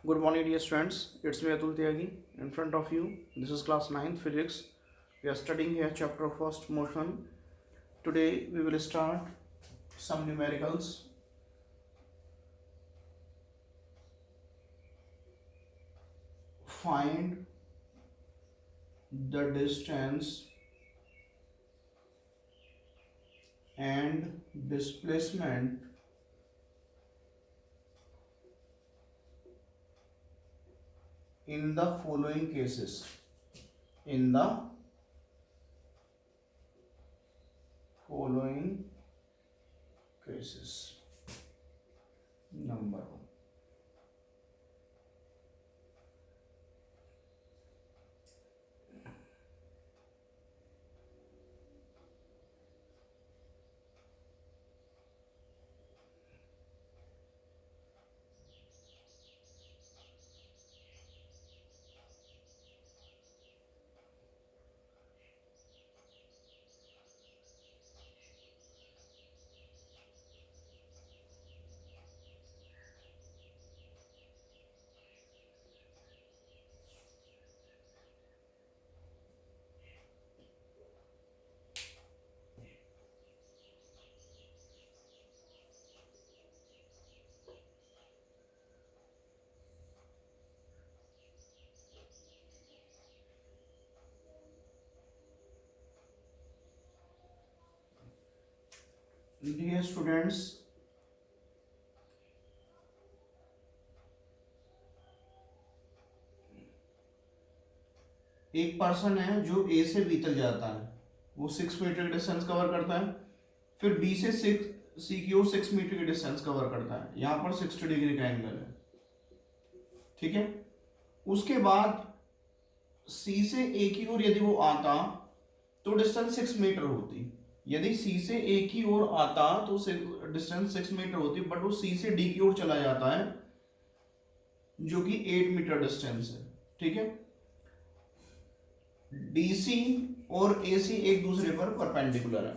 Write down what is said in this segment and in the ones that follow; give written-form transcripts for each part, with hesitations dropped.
Good morning, dear students. It's me Atul Tyagi in front of you. This is class 9th physics. We are studying here chapter first motion. Today we will start some numericals. Find the distance and displacement in the following cases. In the following cases. Number 1. Dear students, एक person है जो ए से B तक जाता है, वो 6 metre की distance cover करता है, फिर बी से सी की ओर 6 मीटर की डिस्टेंस कवर करता है। यहां पर 60 डिग्री का एंगल है, ठीक है। उसके बाद सी से ए की ओर यदि वो आता तो डिस्टेंस 6 मीटर होती। यदि सी से ए की ओर आता तो डिस्टेंस 6 मीटर होती, बट वो सी से डी की ओर चला जाता है जो कि 8 मीटर डिस्टेंस है, ठीक है। डीसी और एसी एक दूसरे पर परपेंडिकुलर है,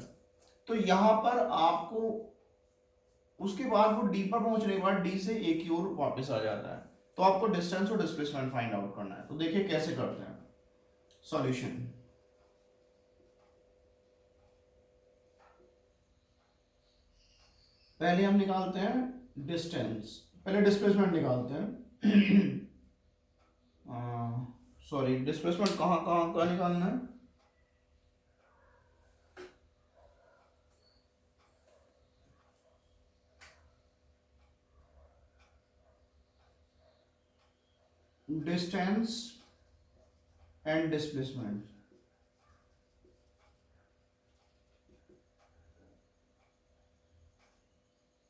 तो यहां पर आपको उसके बाद वो डी पर पहुंचने के बाद डी से ए की ओर वापस आ जाता है, तो आपको डिस्टेंस और डिस्प्लेसमेंट फाइंड आउट करना है। तो देखिए कैसे करते हैं। सॉल्यूशन, पहले हम निकालते हैं डिस्टेंस, पहले डिस्प्लेसमेंट निकालते हैं। सॉरी, डिस्प्लेसमेंट कहाँ कहाँ का निकालना है? डिस्टेंस एंड डिस्प्लेसमेंट,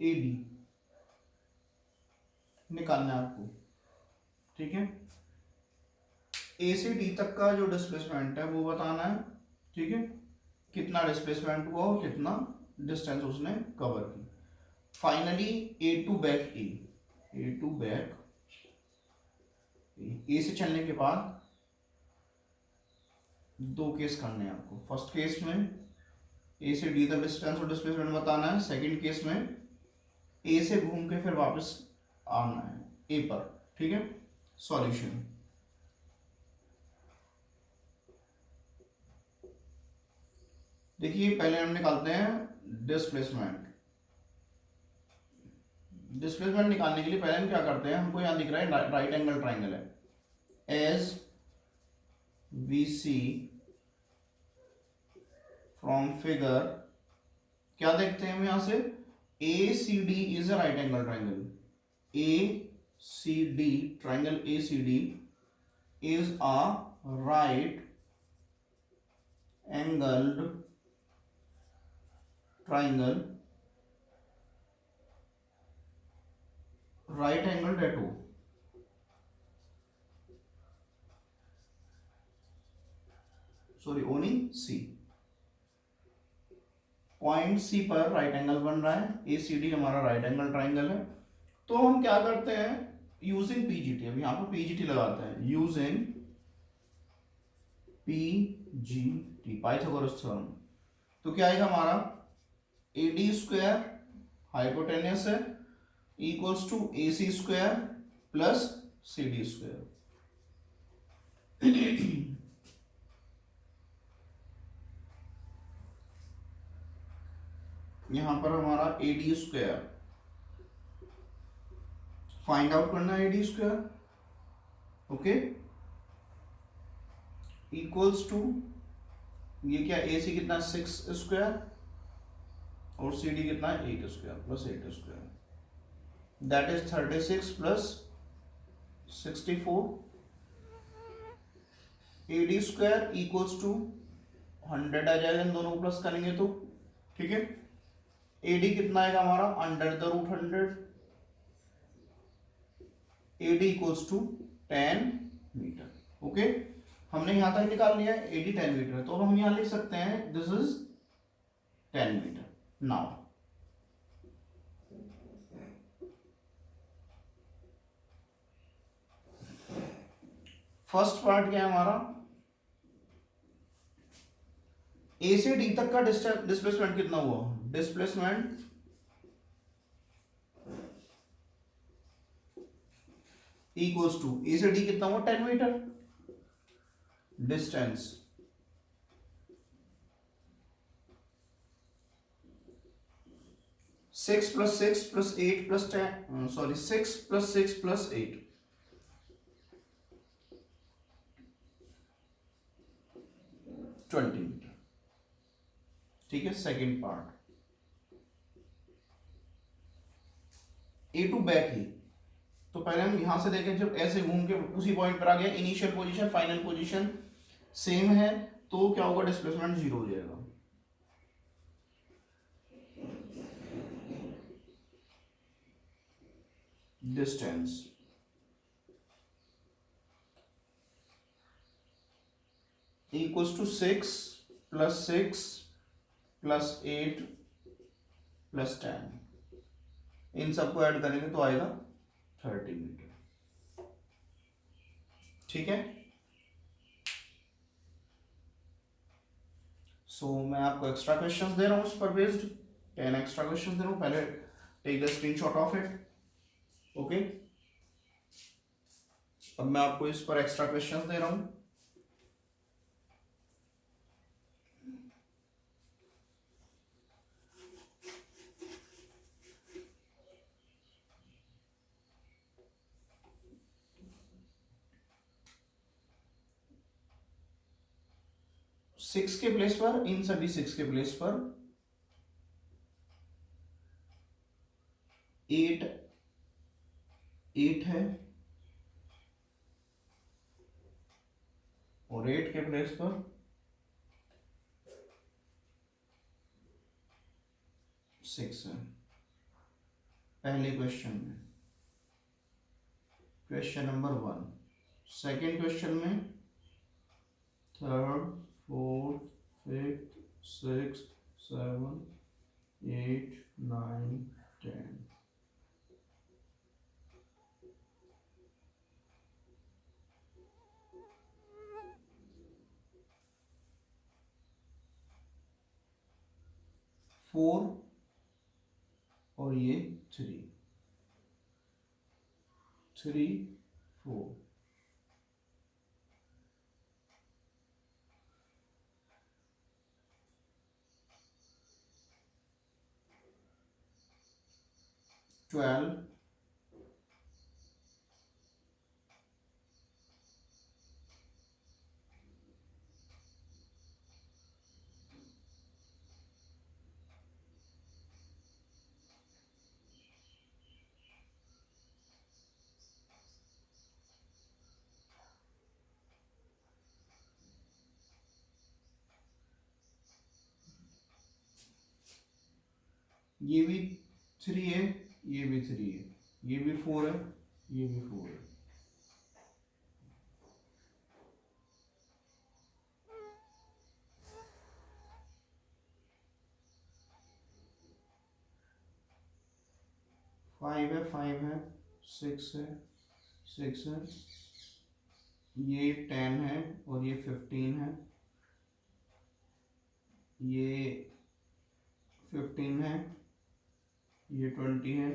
एडी निकालना है आपको, ठीक है। ए से डी तक का जो डिस्प्लेसमेंट है वो बताना है, ठीक है। कितना डिस्प्लेसमेंट हुआ और कितना डिस्टेंस उसने कवर की। फाइनली ए टू बैक ए से चलने के बाद दो केस करने हैं आपको। फर्स्ट केस में ए से डी तक डिस्टेंस और डिस्प्लेसमेंट बताना है। सेकंड केस में ए से घूम के फिर वापस आना है ए पर, ठीक है। सॉल्यूशन, देखिए पहले हम निकालते हैं डिस्प्लेसमेंट। डिस्प्लेसमेंट निकालने के लिए पहले हम क्या करते हैं, हमको यहां दिख रहा है राइट एंगल ट्राइंगल है। As we see from figure, क्या देखते हैं हम यहां से, A C D is a right angle triangle. A C D, triangle A C D is a right angled triangle, right angled at O, sorry O नहीं C, point C पर right angle बन रहा है। ACD हमारा right angle triangle है। तो हम क्या करते हैं, यूजिंग पीजीटी, अब यहां पर पीजीटी लगाते हैं, यूजिंग पीजीटी, पाइथागोरस थ्योरम। तो क्या आएगा हमारा, AD स्क्वायर हाइपोटेन्यूस है equals to AC square plus CD square. यहां पर हमारा AD स्क्वायर फाइंड आउट करना है, AD square, okay, equals to, ये क्या AC कितना 6 स्क्वायर और CD कितना है 8 square plus 8 square, that is 36 plus 64। AD square equals to 100 आ जाएगा, इन दोनों को प्लस करेंगे तो, ठीक है। AD कितना आएगा हमारा under the root 100, AD equals to 10 meter, okay. हमने यहां तक निकाल लिया है, AD 10 मीटर, तो अब हम यहां लिख सकते हैं this is 10 meter. Now first part क्या है हमारा, ए से डी तक का डिस्प्लेसमेंट कितना हुआ, डिस्प्लेसमेंट इक्वल्स टू ए से डी कितना हुआ 10 metre, distance 6 plus 6 plus 8 plus 10, sorry 6 plus 6 plus 8, 20 metre, ठीक है। Second part, A to back ही, तो पहले हम यहां से देखें, जब ऐसे घूम के उसी पॉइंट पर आ गया, initial position final position same है, तो क्या होगा, डिस्प्लेसमेंट 0 हो जाएगा। Distance equals to 6 plus 6 plus 8 plus 10, इन सबको ऐड करेंगे तो आएगा 30 मीटर, ठीक है। सो मैं आपको एक्स्ट्रा क्वेश्चंस दे रहा हूं इस पर बेस्ड, 10 एक्स्ट्रा क्वेश्चंस दे रहा हूं, पहले take the screenshot of it, okay. अब मैं आपको इस पर एक्स्ट्रा क्वेश्चंस दे रहा हूं। सिक्स के प्लेस पर, इन सभी 6 के प्लेस पर 8 8 है, और 8 के प्लेस पर 6 है, पहले क्वेश्चन में, क्वेश्चन नंबर 1। सेकेंड क्वेश्चन में third, fourth, fifth, sixth, 7, 8, 9, 10, four और ये 3, 3, 4, ट्वेल्व, ये भी 3 है, ये भी 3 है, ये भी 4 है, ये भी 4 है, फाइव है, 5 है, 6 है, 6 है, ये 10 है, और ये 15 है, ये 15 है, ये 20 है,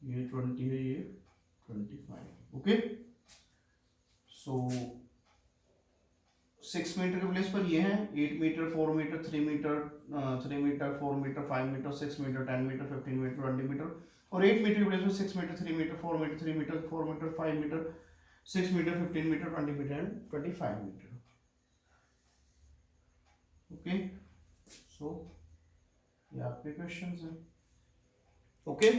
ये 20 है, ये 25 है, ओके। सो 6 मीटर के प्लेस पर ये है 8 metre, 4 metre, 3 metre, 3 metre, 4 metre, 5 metre, 6 metre, 10 metre, 15 metre, 20 metre, और 8 मीटर के प्लेस पर 6 metre, 3 metre, 4 metre, 3 metre, 4 metre, 5 metre, 6 metre, 15 metre, 20 metre and 25 metre. Okay, so ये आपके क्वेश्चंस हैं. ओके.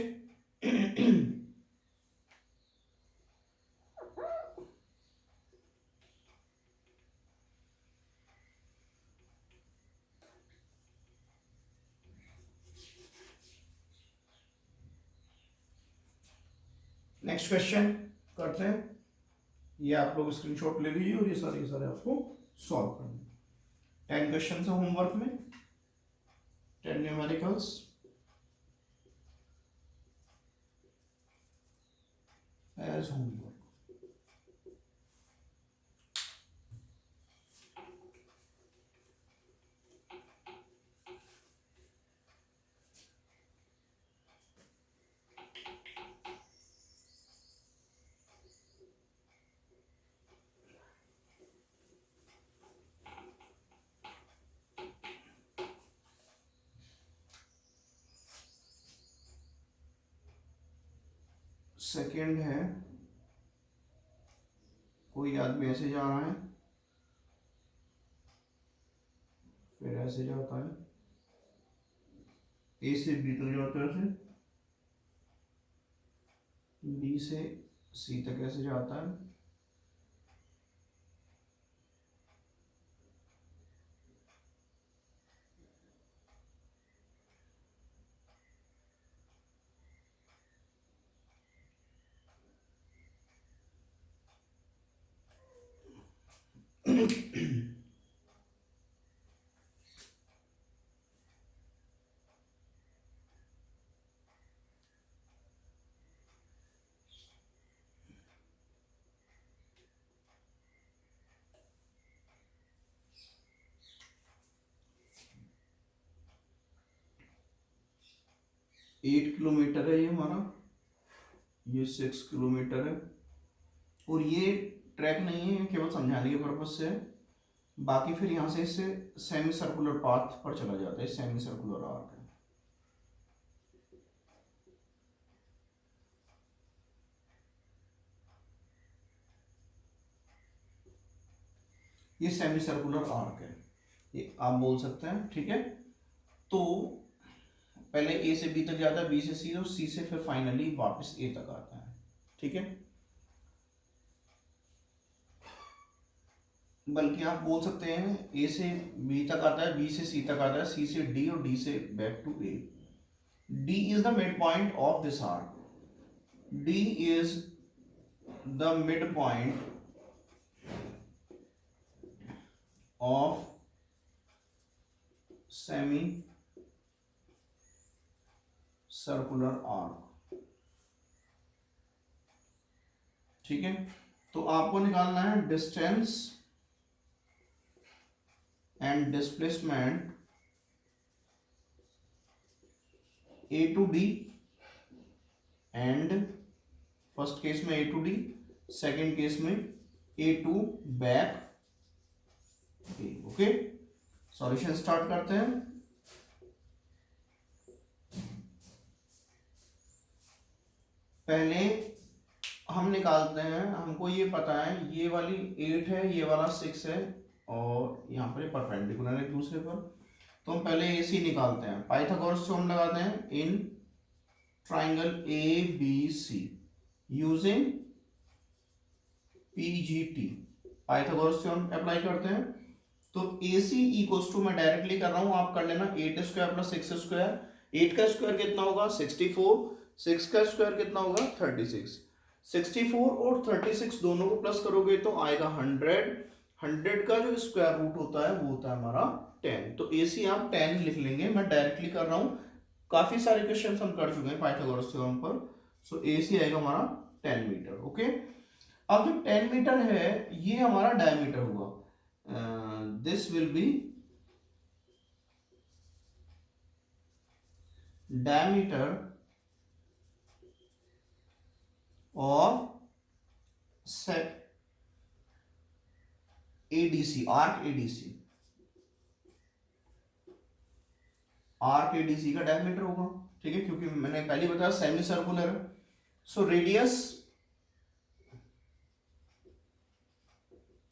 नेक्स्ट क्वेश्चन करते हैं. ये आप लोग स्क्रीनशॉट ले लीजिए और ये सारे आपको सॉल्व करने. 10 क्वेश्चन है होमवर्क में, 10 न्यूमेरिकल्स. As homework. सेकेंड है, कोई आदमी ऐसे जा रहा है, फिर ऐसे जाता है, ए से बी तक जाता है, ऐसे बी से सी तक ऐसे जाता है, एट किलोमीटर है ये हमारा, ये 6 किलोमीटर है, और ये ट्रैक नहीं है, केवल समझाने के पर्पज से है. बाकी फिर यहाँ से इससे सेमी सर्कुलर पाथ पर चला जाता है, सेमी सर्कुलर आर्क है. ये सेमी सर्कुलर आर्क है, ये आप बोल सकते हैं. ठीक है, तो पहले ए से बी तक जाता है, बी से सी, और सी से फिर फाइनली वापस ए तक आता है. ठीक है, बल्कि आप बोल सकते हैं ए से बी तक आता है, बी से सी तक आता है, सी से डी, और डी से back to A. D is the mid point of this arc. D is the mid point of semi circular arc. ठीक है, तो आपको निकालना है distance and displacement A to D, and first case में A to D, second case में A to back A. Okay, solution start करते हैं. पहले हम निकालते हैं, हमको ये पता है ये वाली 8 है, ये वाला 6 है, और यहाँ पर परपेंडिकुलर है एक दूसरे पर. तो हम पहले ए सी निकालते हैं. पाइथागोरस थ्योरम लगाते हैं in triangle A B C using PGT. Pythagoras theorem apply करते हैं. तो ए सी इक्वल्स टू, मैं डायरेक्टली कर रहा हूं, आप कर लेना 8 स्क्वायर प्लस 6 स्क्वायर. 8 का स्क्वायर कितना होगा 64, 6 का स्क्वायर कितना होगा 36. 64 और 36 दोनों को प्लस करोगे तो आएगा 100. 100 का जो स्क्वायर रूट होता है वो होता है हमारा 10. तो ए सी आप 10 लिख लेंगे, मैं डायरेक्टली कर रहा हूँ. काफी सारे क्वेश्चन हम कर चुके हैं पाइथागोरस थ्योरम पर. सो ए सी आएगा हमारा 10 मीटर. ओके, अब जो 10 मीटर है ये हमारा डायमीटर हुआ. This will be diameter of ADC, arc ADC, arc ADC का डायमीटर होगा, ठीक है, क्योंकि मैंने पहले बताया सेमी सर्कुलर है। सो रेडियस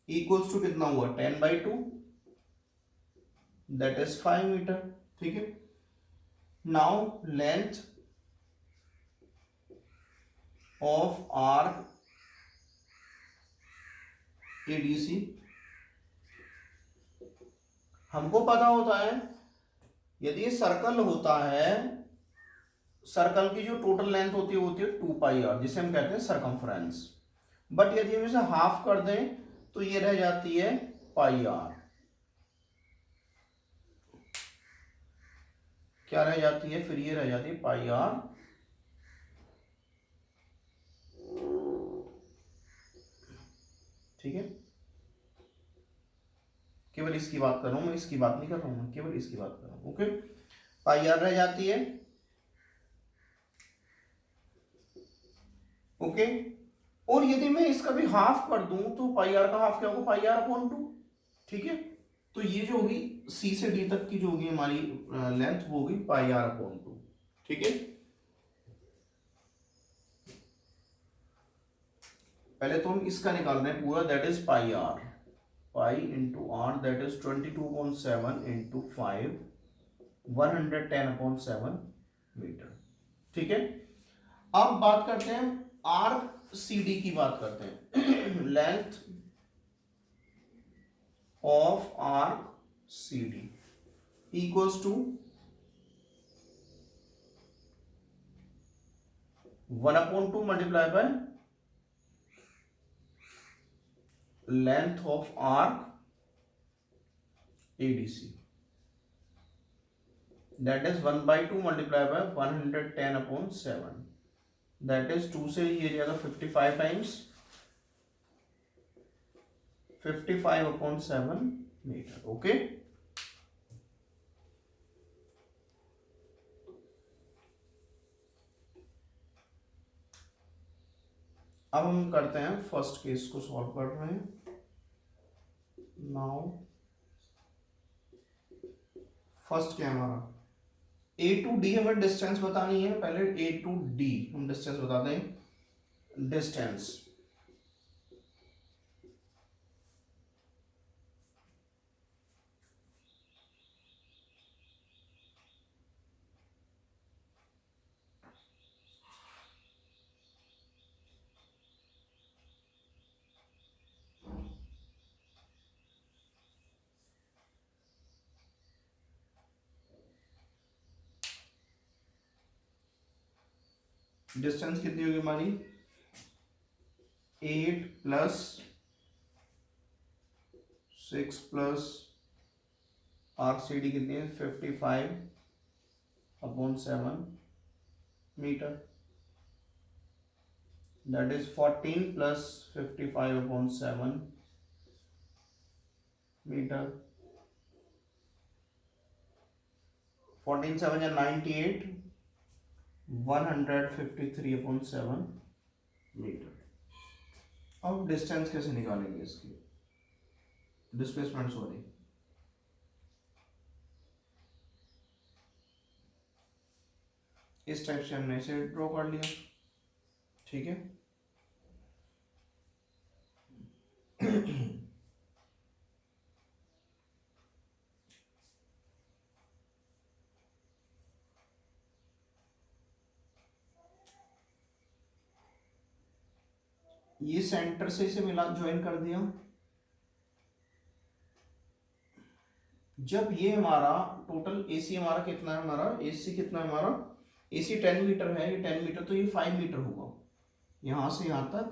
इक्वल्स टू कितना हुआ 10/2, दैट इज 5 मीटर, ठीक है। Now length of arc ADC हमको पता होता है, यदि सर्कल होता है, सर्कल की जो टोटल लेंथ होती है 2πr, जिसे हम कहते हैं सरकमफ्रेंस। बट यदि हम इसे हाफ कर दें तो ये रह जाती है πr। क्या रह जाती है फिर? ये रह जाती है πr, ठीक है। केवल इसकी बात कर रहा हूं मैं, इसकी बात नहीं कर रहा हूं मैं, केवल इसकी बात कर रहा हूं, ओके। πr रह जाती है, ओके। और यदि मैं इसका भी हाफ कर दूं तो πr का हाफ क्या होगा? πr/2, ठीक है। तो ये जो होगी C से D तक की जो होगी हमारी लेंथ, वो होगी πr/2, ठीक है। पहले तो हम इसका निकाल रहे हैं पूरा, that is πr, pi into r, that is 22.7 into 5, 110/7 metre, ठीक है। अब बात करते हैं आर्क CD की बात करते हैं। Length of arc CD equals to 1/2 multiply by length of arc ADC, that is 1/2 multiplied by 110/7, that is 2 से ये जाएगा 55 टाइम्स 55/7 मीटर, ओके। अब हम करते हैं फर्स्ट केस को सॉल्व कर रहे हैं। नाउ फर्स्ट क्या है हमारा? A to D हमें डिस्टेंस बतानी है, पहले A to D हम डिस्टेंस बता दें। डिस्टेंस डिस्टेंस कितनी होगी हमारी? 8 प्लस 6 प्लस RCD कितनी है? 55/7 metre, that is 14 plus 55/7 metre. 14 7 या 98, 153/7 मीटर। अब डिस्टेंस कैसे निकालेंगे इसकी? डिस्प्लेसमेंट सॉरी, इस टाइप से हमने इसे ड्रॉ कर लिया, ठीक है। ये सेंटर से इसे मिला, ज्वाइन कर दिया। जब ये हमारा टोटल AC हमारा कितना है? हमारा AC कितना है? हमारा AC 10 मीटर है, ये 10 मीटर, तो ये 5 मीटर होगा, यहां से यहां तक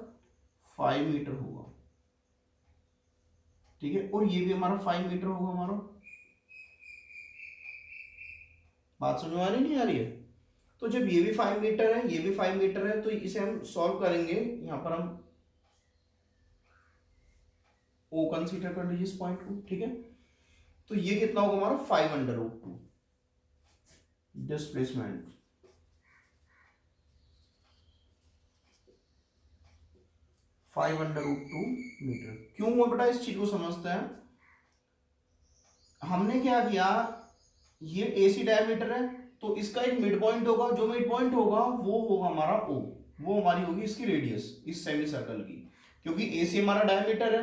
5 मीटर होगा, ठीक है। और ये भी हमारा 5 मीटर होगा हमारा। बात समझ में आ रही नहीं आ रही है? तो जब ये भी 5 मीटर है, ये भी 5 मीटर है, तो इसे हम सॉल्व करेंगे। यहां पर हम O कंसीडर कर लीजिए इस पॉइंट को, ठीक है। तो ये कितना होगा हमारा? 5/√2 डिस्प्लेसमेंट, 5√2 मीटर। क्यों हुआ बेटा, इस चीज को समझते हैं। हमने क्या किया, ये AC डायमीटर है, तो इसका एक मिड पॉइंट होगा, जो मिड पॉइंट होगा वो होगा हमारा O, वो हमारी होगी इसकी रेडियस इस सेमी सर्कल की, क्योंकि AC हमारा डायमीटर है,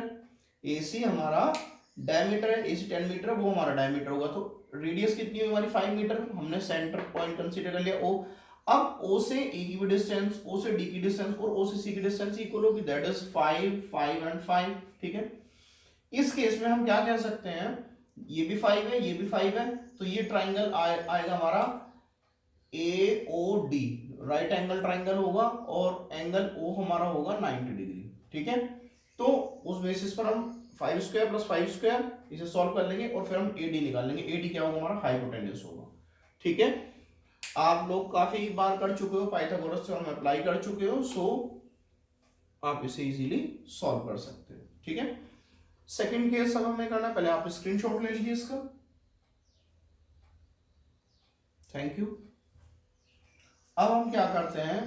AC हमारा डायमीटर है, AC 10 मीटर है, वो हमारा डायमीटर होगा, तो रेडियस कितनी हुई हमारी 5 मीटर। हमने सेंटर पॉइंट कंसीडर कर लिया O। अब O से A की भी डिस्टेंस, O से D की डिस्टेंस और O से C की डिस्टेंस इक्वल होगी, दैट इज 5 5 एंड 5। ठीक है, इस केस में हम क्या कह सकते हैं, ये भी 5 है, ये भी 5 है, तो ये ट्राइंगल आएगा हमारा AOD, राइट एंगल ट्राइंगल होगा, और एंगल O हमारा होगा 90 डिग्री। ठीक है, तो उस बेसिस पर हम 5 स्क्वायर प्लस 5 स्क्वायर इसे सॉल्व कर लेंगे, और फिर हम AD निकाल लेंगे। AD क्या होगा हमारा, हाइपोटेन्यूज होगा। ठीक है, आप लोग काफी बार कर चुके हो, पाइथागोरस थ्योरम अप्लाई कर चुके हो, सो आप इसे इजीली सॉल्व कर सकते हो। ठीक है, सेकंड केस अब हमें करना है, पहले आप स्क्रीनशॉट ले लीजिए इसका। Thank you. अब हम क्या करते हैं,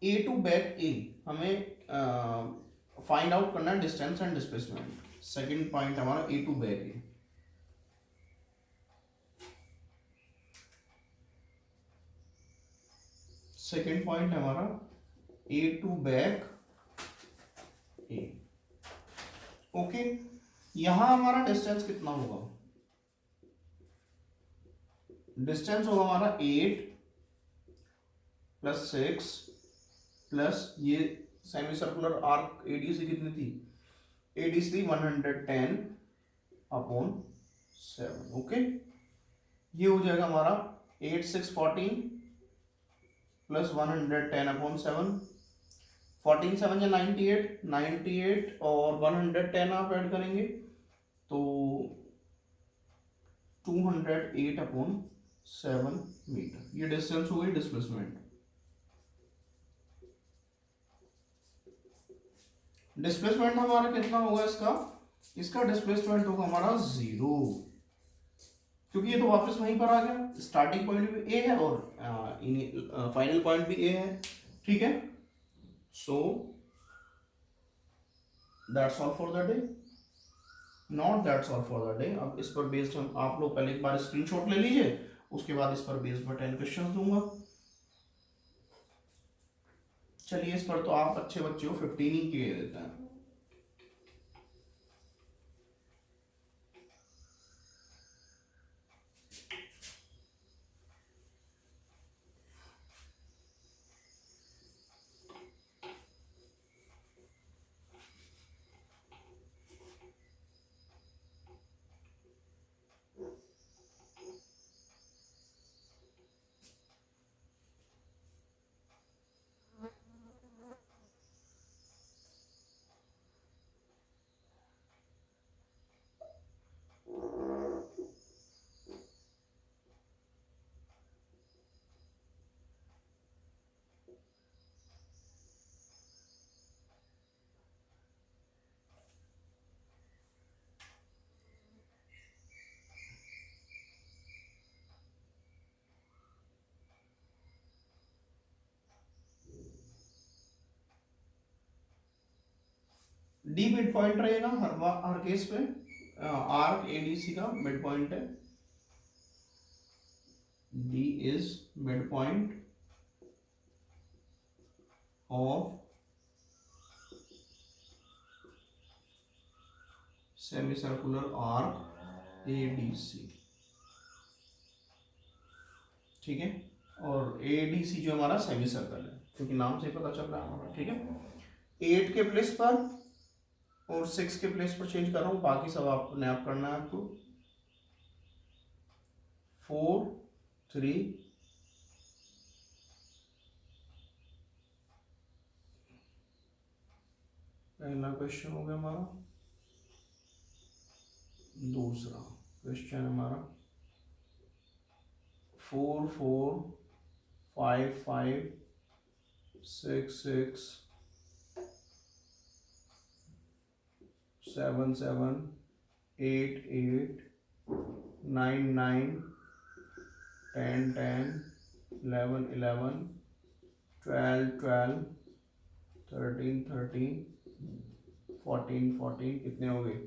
A टू बैक A हमें फाइंड आउट करना है distance and displacement. Second point हमारा A to back A। Second point हमारा A to back A। Okay, यहां हमारा डिस्टेंस कितना होगा, डिस्टेंस होगा हमारा 8 प्लस 6 प्लस ये सेमी सर्कुलर आर्क ADC कितनी थी, ADC थी 110 अपॉन 7। ओके, ये हो जाएगा हमारा 8 6 14 प्लस 110 अपॉन 7, 14 7 या 98, 98 और 110 आप ऐड करेंगे तो 208 अपॉन 7 मीटर। ये डिस्टेंस हो गई डिस्प्लेसमेंट। डिस्प्लेसमेंट हमारा कितना होगा इसका, इसका डिस्प्लेसमेंट होगा हमारा 0, क्योंकि ये तो वापस वहीं पर आ गया, स्टार्टिंग पॉइंट भी A है और फाइनल पॉइंट भी A है। ठीक है, so that's all for the day, not that's all for the day. अब इस पर बेस्ड हम, आप लोग पहले एक बार स्क्रीनशॉट ले लीजिए, उसके बाद इस पर बेस्ड मैं 10 क्वेश्चंस दूंगा। चलिए, इस पर तो आप अच्छे बच्चे हो, 15 ही के देते हैं। डी मिड पॉइंट रहेगा हर केस पे, आर्क ADC का मिड पॉइंट है, D is midpoint of semicircular arc ADC। ठीक है, और ADC जो हमारा सेमी सर्कल है, क्योंकि नाम से पता चल रहा है हमारा। ठीक है, 8 के प्लेस पर और 6 के प्लेस पर चेंज कर रहा हूँ, बाकी सब आपने आप करना है आपको। 4 3 पहला क्वेश्चन हो गया हमारा। दूसरा क्वेश्चन हमारा 4 4 5 5 6 6 7 7 8 8 9 9 10 10 11 11 12 12 13 13 14 कितने हो गए?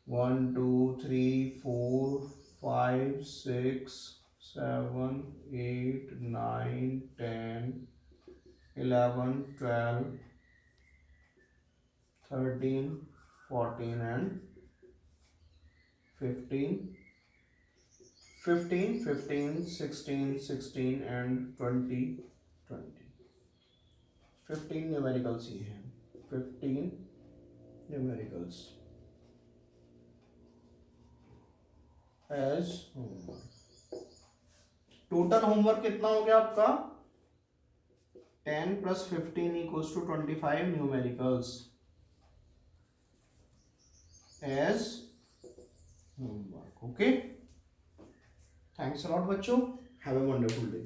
1 2 3 4 5 6 7 8 9 10 11 12 13 14 and 15 15 15 16 16 and 20 20 15 न्यूमेरिकल्स ही हैं, 15 numericals as homework. Total homework कितना हो गया आपका? 10 + 15 = 25 numericals as homework. Okay, thanks a lot बच्चों, हैव अ वंडरफुल डे।